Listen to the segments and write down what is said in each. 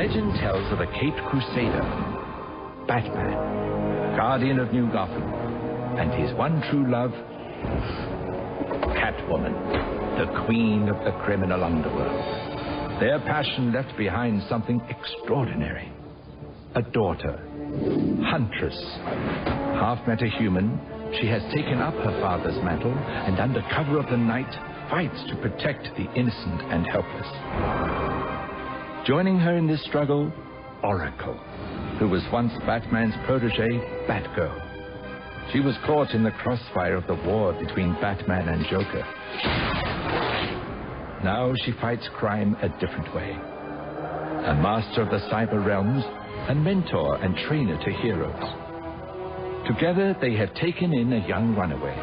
Legend tells of a caped crusader, Batman, guardian of New Gotham, and his one true love, Catwoman, the queen of the criminal underworld. Their passion left behind something extraordinary. A daughter, Huntress. Half metahuman, she has taken up her father's mantle and under cover of the night fights to protect the innocent and helpless. Joining her in this struggle, Oracle, who was once Batman's protege, Batgirl. She was caught in the crossfire of the war between Batman and Joker. Now she fights crime a different way. A master of the cyber realms, a mentor and trainer to heroes. Together they have taken in a young runaway,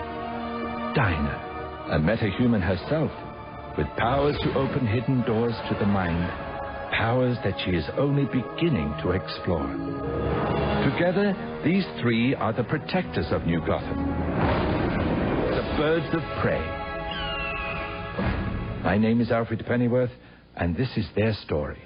Dinah, a metahuman herself, with powers to open hidden doors to the mind, powers that she is only beginning to explore. Together, these three are the protectors of New Gotham, the birds of prey. My name is Alfred Pennyworth, and this is their story.